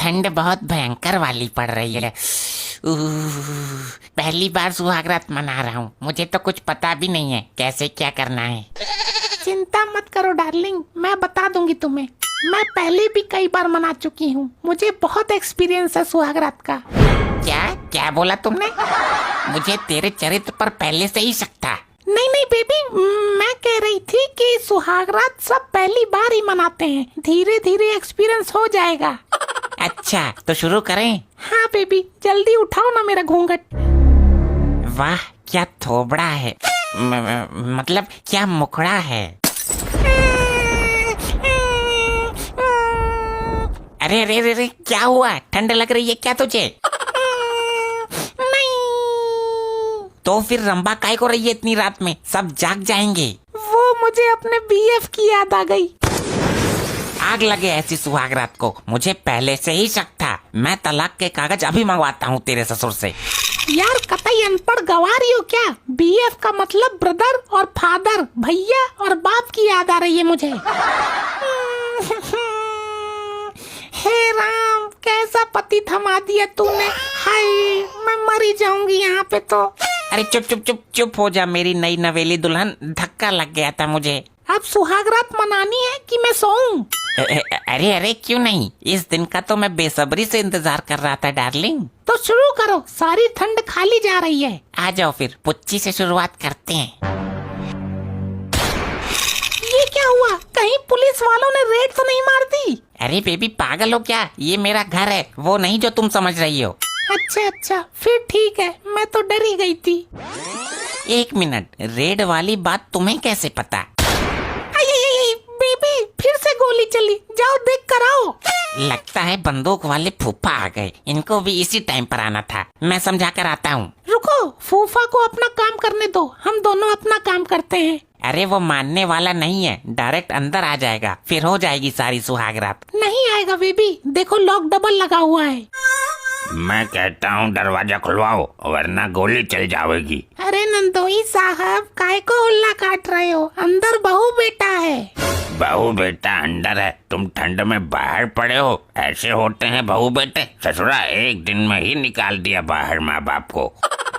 ठंड बहुत भयंकर वाली पड़ रही है। पहली बार सुहागरात मना रहा हूँ, मुझे तो कुछ पता भी नहीं है कैसे क्या करना है। चिंता मत करो डार्लिंग, मैं बता दूंगी तुम्हें। मैं पहले भी कई बार मना चुकी हूँ, मुझे बहुत एक्सपीरियंस है सुहागरात का। क्या क्या बोला तुमने? मुझे तेरे चरित्र पर पहले से ही शक था। नहीं नहीं बेबी, मैं कह रही थी कि सुहागरात सब पहली बार ही मनाते हैं, धीरे धीरे एक्सपीरियंस हो जाएगा। अच्छा तो शुरू करें? हाँ बेबी, जल्दी उठाओ ना मेरा घूंघट। वाह क्या थोबड़ा है, मतलब क्या मुखड़ा है। अरे अरे अरे क्या हुआ? ठंड लग रही है क्या तुझे? नहीं। तो फिर रंबा काय को रही है इतनी रात में? सब जाग जाएंगे। वो मुझे अपने बीएफ की याद आ गई। आग लगे ऐसी सुहागरात को, मुझे पहले से ही शक था। मैं तलाक के कागज अभी मंगवाता हूँ तेरे ससुर से। यार कतई अनपढ़ गवा रही हो क्या? बीएफ का मतलब ब्रदर और फादर, भैया और बाप की याद आ रही है मुझे। हे राम, कैसा पति थमा दिया तूने। हाय, मैं मरी जाऊंगी यहाँ पे तो। अरे चुप चुप चुप चुप हो जा मेरी नई नवेली दुल्हन, धक्का लग गया था मुझे। अब सुहागरात मनानी है कि मैं सोऊं? अरे अरे क्यों नहीं, इस दिन का तो मैं बेसब्री से इंतजार कर रहा था डार्लिंग। तो शुरू करो, सारी ठंड खाली जा रही है। आ जाओ फिर पुच्ची से शुरुआत करते हैं। ये क्या हुआ? कहीं पुलिस वालों ने रेड तो नहीं मार दी? अरे बेबी पागल हो क्या, ये मेरा घर है, वो नहीं जो तुम समझ रही हो। अच्छा अच्छा, फिर ठीक है, मैं तो डर ही गई थी। एक मिनट, रेड वाली बात तुम्हें कैसे पता? बेबी फिर से गोली चली, जाओ देख कर आओ। लगता है बंदूक वाले फूफा आ गए, इनको भी इसी टाइम पर आना था। मैं समझा कर आता हूँ। रुको, फूफा को अपना काम करने दो, हम दोनों अपना काम करते हैं। अरे वो मानने वाला नहीं है, डायरेक्ट अंदर आ जाएगा, फिर हो जाएगी सारी सुहागरात। नहीं आएगा बेबी, देखो लॉक डबल लगा हुआ है। मैं कहता हूँ दरवाजा खुलवाओ वरना गोली चल जाएगी। अरे नंदोई साहब, काय को उल्ला काट रहे हो? अंदर बहू बेटा है। बहू बेटा अंदर है, तुम ठंड में बाहर पड़े हो। ऐसे होते हैं बहू बेटे। ससुरा एक दिन में ही निकाल दिया बाहर माँ बाप को।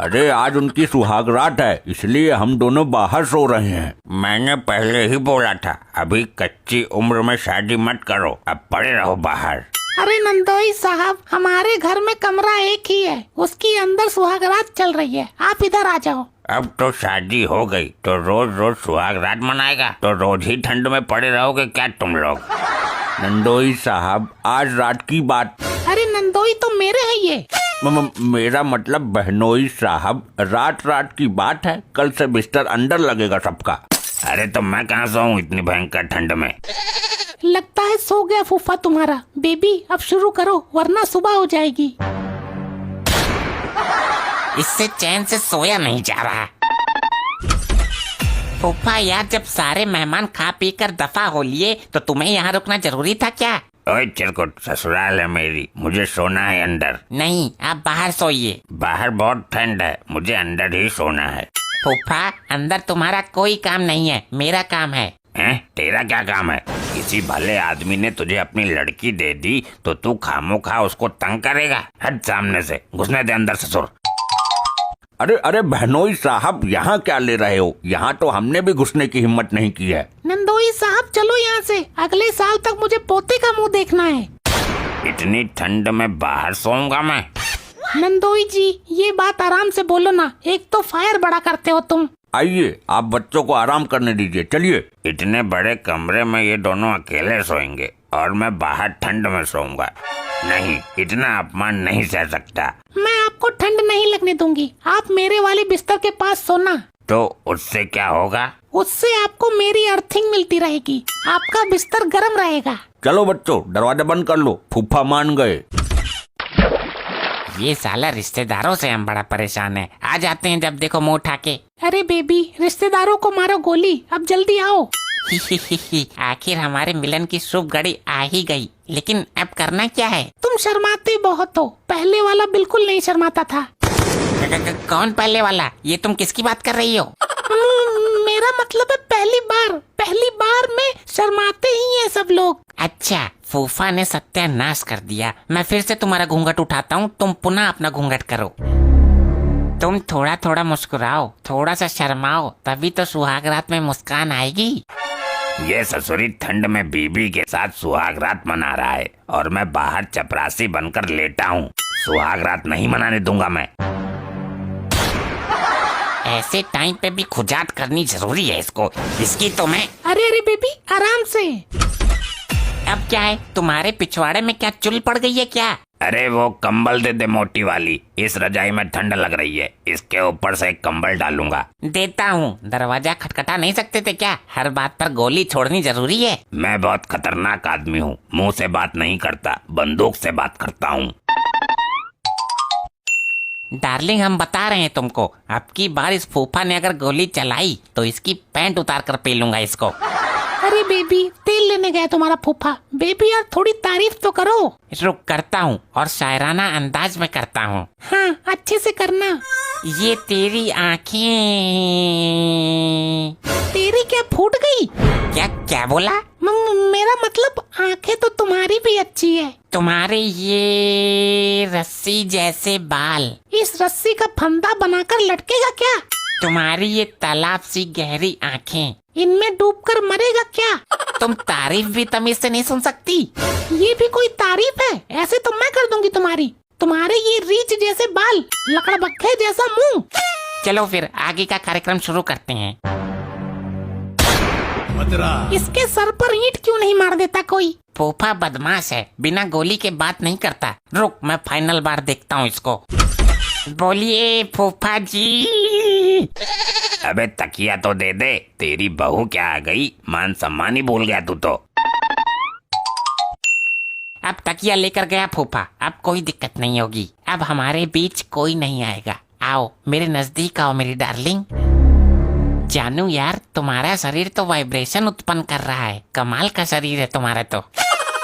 अरे आज उनकी सुहागरात है, इसलिए हम दोनों बाहर सो रहे हैं। मैंने पहले ही बोला था, अभी कच्ची उम्र में शादी मत करो, अब पड़े रहो बाहर। अरे नंदोई साहब, हमारे घर में कमरा एक ही है, उसकी अंदर सुहागरात चल रही है, आप इधर आ जाओ। अब तो शादी हो गई तो रोज रोज सुहागरात मनाएगा, तो रोज ही ठंड में पड़े रहोगे क्या तुम लोग? नंदोई साहब आज रात की बात। अरे नंदोई तो मेरे है ये। मेरा मतलब बहनोई साहब, रात रात की बात है, कल से बिस्तर अंदर लगेगा सबका। अरे तो मैं कहाँ सोऊं इतनी भयंकर ठंड में? लगता है सो गया फूफा तुम्हारा। बेबी अब शुरू करो वरना सुबह हो जाएगी। इससे चैन से सोया नहीं जा रहा। फूफा यार, जब सारे मेहमान खा पी कर दफा हो लिए तो तुम्हें यहाँ रुकना जरूरी था क्या? ओए चिरकुट, ससुराल है मेरी, मुझे सोना है अंदर। नहीं, आप बाहर सोइए। बाहर बहुत ठंड है, मुझे अंदर ही सोना है। फूफा अंदर तुम्हारा कोई काम नहीं है, मेरा काम है। हैं? तेरा क्या काम है? किसी भले आदमी ने तुझे अपनी लड़की दे दी तो तू खामोखा उसको तंग करेगा? हट सामने से, घुसने दे अंदर ससुर। अरे अरे बहनोई साहब, यहाँ क्या ले रहे हो? यहाँ तो हमने भी घुसने की हिम्मत नहीं की है। नंदोई साहब चलो यहाँ से, अगले साल तक मुझे पोते का मुंह देखना है। इतनी ठंड में बाहर सोऊंगा मैं? नंदोई जी ये बात आराम से बोलो ना, एक तो फायर बड़ा करते हो तुम। आइए आप बच्चों को आराम करने दीजिए, चलिए। इतने बड़े कमरे में ये दोनों अकेले सोएंगे और मैं बाहर ठंड में सोऊंगा? नहीं, इतना अपमान नहीं सह सकता। मैं आपको ठंड नहीं लगने दूंगी, आप मेरे वाले बिस्तर के पास सोना। तो उससे क्या होगा? उससे आपको मेरी अर्थिंग मिलती रहेगी, आपका बिस्तर गर्म रहेगा। चलो बच्चों दरवाजा बंद कर लो, फूफा मान गए। ये साला रिश्तेदारों से हम बड़ा परेशान है, आ जाते हैं जब देखो मुंह उठा के। अरे बेबी रिश्तेदारों को मारो गोली, अब जल्दी आओ। आखिर हमारे मिलन की शुभ घड़ी आ ही गई, लेकिन अब करना क्या है? तुम शर्माते बहुत हो, पहले वाला बिल्कुल नहीं शर्माता था। कौन पहले वाला? ये तुम किसकी बात कर रही हो? मेरा मतलब है पहली बार में शर्माते ही हैं सब लोग। अच्छा फूफा ने सत्यानाश कर दिया। मैं फिर से तुम्हारा घूंघट उठाता हूँ, तुम पुनः अपना घूंघट करो। तुम थोड़ा थोड़ा मुस्कुराओ, थोड़ा सा शर्माओ, तभी तो सुहाग रात में मुस्कान आएगी। ये ससुरी ठंड में बीबी के साथ सुहाग रात मना रहा है और मैं बाहर चपरासी बनकर लेटा हूँ। सुहाग रात नहीं मनाने दूंगा मैं। ऐसे टाइम पे भी खुजात करनी जरूरी है इसको, इसकी तो मैं। अरे अरे बेबी आराम से। अब क्या है, तुम्हारे पिछवाड़े में क्या चुल पड़ गई है क्या? अरे वो कंबल दे दे मोटी वाली, इस रजाई में ठंड लग रही है, इसके ऊपर से एक कंबल डालूंगा। देता हूँ। दरवाजा खटखटा नहीं सकते थे क्या? हर बात पर गोली छोड़नी जरूरी है। मैं बहुत खतरनाक आदमी हूँ, मुंह से बात नहीं करता, बंदूक से बात करता हूँ। डार्लिंग हम बता रहे हैं तुमको, अब की बार इस फूफा ने अगर गोली चलाई तो इसकी पैंट उतार कर पी लूंगा इसको। अरे बेबी तेल लेने गया तुम्हारा फूफा। बेबी यार थोड़ी तारीफ तो करो। रुक करता हूँ, और शायराना अंदाज में करता हूँ। हाँ अच्छे से करना। ये तेरी आँखें। तेरी क्या फूट गई? क्या क्या बोला? मेरा मतलब आंखें तो तुम्हारी भी अच्छी है। तुम्हारे ये रस्सी जैसे बाल इस रस्सी का फंदा बनाकर लटकेगा क्या? तुम्हारी ये तालाब सी गहरी आँखें इनमें डूबकर मरेगा क्या? तुम तारीफ भी तमीज से नहीं सुन सकती। ये भी कोई तारीफ है? ऐसे तो मैं कर दूंगी तुम्हारी। तुम्हारे ये रीछ जैसे बाल, लकड़बग्घे जैसा मुंह। चलो फिर आगे का कार्यक्रम शुरू करते हैं। इसके सर पर ईंट क्यों नहीं मार देता कोई? फूफा बदमाश है, बिना गोली के बात नहीं करता। रुक मैं फाइनल बार देखता हूँ इसको। बोलिए फूफा जी। अबे तकिया तो दे दे, तेरी बहू क्या आ गई, मान सम्मान ही भूल गया तू तो। अब तकिया लेकर गया फूफा, अब कोई दिक्कत नहीं होगी। अब हमारे बीच कोई नहीं आएगा। आओ मेरे नजदीक आओ मेरी डार्लिंग। जानू यार तुम्हारा शरीर तो वाइब्रेशन उत्पन्न कर रहा है, कमाल का शरीर है तुम्हारा तो।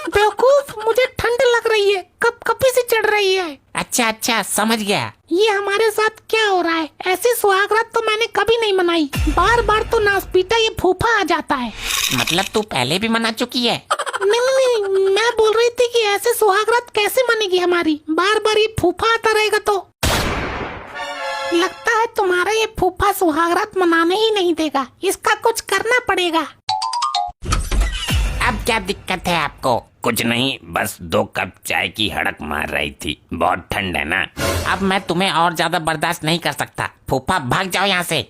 बेवकूफ, मुझे ठंड लग रही है, कप कपी से चढ़ रही है। अच्छा अच्छा समझ गया। ये हमारे साथ क्या हो रहा है? ऐसी सुहागरात तो मैंने कभी नहीं मनाई। बार बार तो नासपीटा ये फूफा आ जाता है। मतलब तू पहले भी मना चुकी है? नहीं, मैं बोल रही थी कि ऐसे सुहागरात कैसे मनेगी हमारी। बार बार ये फूफा आता रहेगा तो लगता है तुम्हारा ये फूफा सुहागरात मनाने ही नहीं देगा। इसका कुछ करना पड़ेगा। अब क्या दिक्कत है आपको? कुछ नहीं, बस 2 कप चाय की हड़क मार रही थी, बहुत ठंड है ना। अब मैं तुम्हें और ज्यादा बर्दाश्त नहीं कर सकता। फूफा भाग जाओ यहाँ से।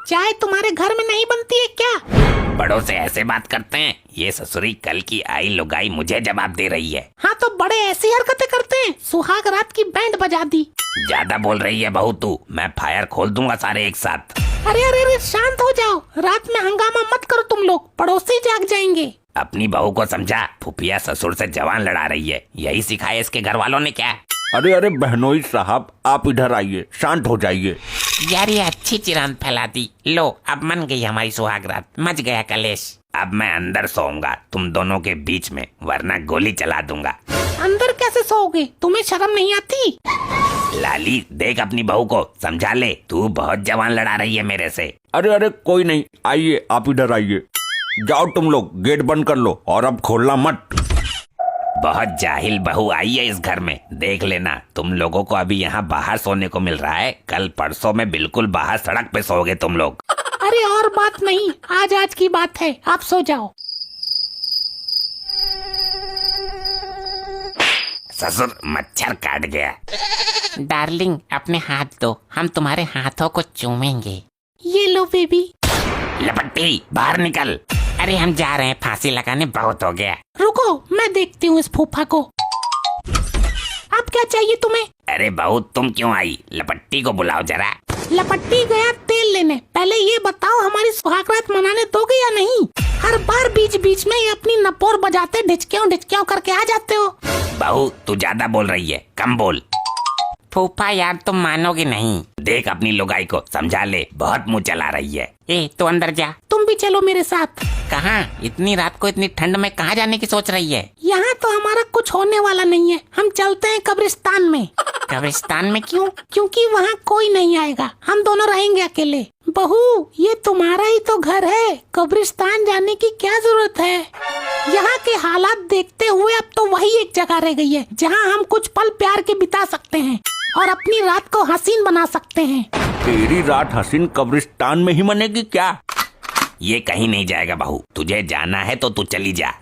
चाय तुम्हारे घर में नहीं बनती है क्या? बड़ों से ऐसे बात करते हैं? ये ससुरी कल की आई लुगाई मुझे जवाब दे रही है। हाँ तो बड़े ऐसी हरकतें करते हैं। सुहाग रात की बैंड बजा दी। ज्यादा बोल रही है बहू तू, मैं फायर खोल दूंगा सारे एक साथ। अरे अरे अरे शांत हो जाओ, रात में हंगामा मत करो तुम लोग, पड़ोसी जाग जाएंगे। अपनी बहू को समझा, फुफिया ससुर से जवान लड़ा रही है, यही सिखाया इसके घर वालों ने क्या? अरे अरे बहनोई साहब, आप इधर आइए, शांत हो जाइए। यार ये अच्छी चिरान फैला दी। लो अब मन गई हमारी सुहागरात, मच गया कलेश। अब मैं अंदर सोऊंगा तुम दोनों के बीच में, वरना गोली चला दूंगा। अंदर कैसे सोओगे? तुम्हें शर्म नहीं आती? लाली देख अपनी बहू को समझा ले, तू बहुत जवान लड़ा रही है मेरे से। अरे अरे कोई नहीं, आइए आप इधर आइए। जाओ तुम लोग गेट बंद कर लो और अब खोलना मत। बहुत जाहिल बहू आई है इस घर में, देख लेना तुम लोगों को अभी यहाँ बाहर सोने को मिल रहा है, कल परसों में बिल्कुल बाहर सड़क पे सोओगे तुम लोग। अरे और बात नहीं, आज की बात है, आप सो जाओ। ससुर मच्छर काट गया। डार्लिंग अपने हाथ दो, हम तुम्हारे हाथों को चूमेंगे। ये लो बेबी। लपट्टी बाहर निकल। अरे हम जा रहे हैं, फांसी लगाने बहुत हो गया। रुको मैं देखती हूँ इस फूफा को। अब क्या चाहिए तुम्हें? अरे बहू तुम क्यों आई? लपट्टी को बुलाओ जरा। लपट्टी गया तेल लेने। पहले ये बताओ हमारी सुहागरात मनाने दोगे या नहीं? हर बार बीच बीच में ये अपनी नपोर बजाते ढिचक्यों करके आ जाते हो। बहू तू ज्यादा बोल रही है, कम बोल। फूफा यार तुम मानोगे नहीं। देख अपनी लुगाई को समझा ले, बहुत मुंह चला रही है। ए तो अंदर जा। तुम भी चलो मेरे साथ। कहाँ? इतनी रात को इतनी ठंड में कहाँ जाने की सोच रही है? यहाँ तो हमारा कुछ होने वाला नहीं है, हम चलते हैं कब्रिस्तान में। कब्रिस्तान में क्यों? क्योंकि वहाँ कोई नहीं आएगा, हम दोनों रहेंगे अकेले। बहू, ये तुम्हारा ही तो घर है, कब्रिस्तान जाने की क्या जरूरत है। यहाँ के हालात देखते हुए अब तो वही एक जगह रह गई है जहाँ हम कुछ पल प्यार के बिता सकते हैं और अपनी रात को हसीन बना सकते हैं। तेरी रात हसीन कब्रिस्तान में ही मनेगी क्या? ये कहीं नहीं जाएगा बहू, तुझे जाना है तो तू चली जा।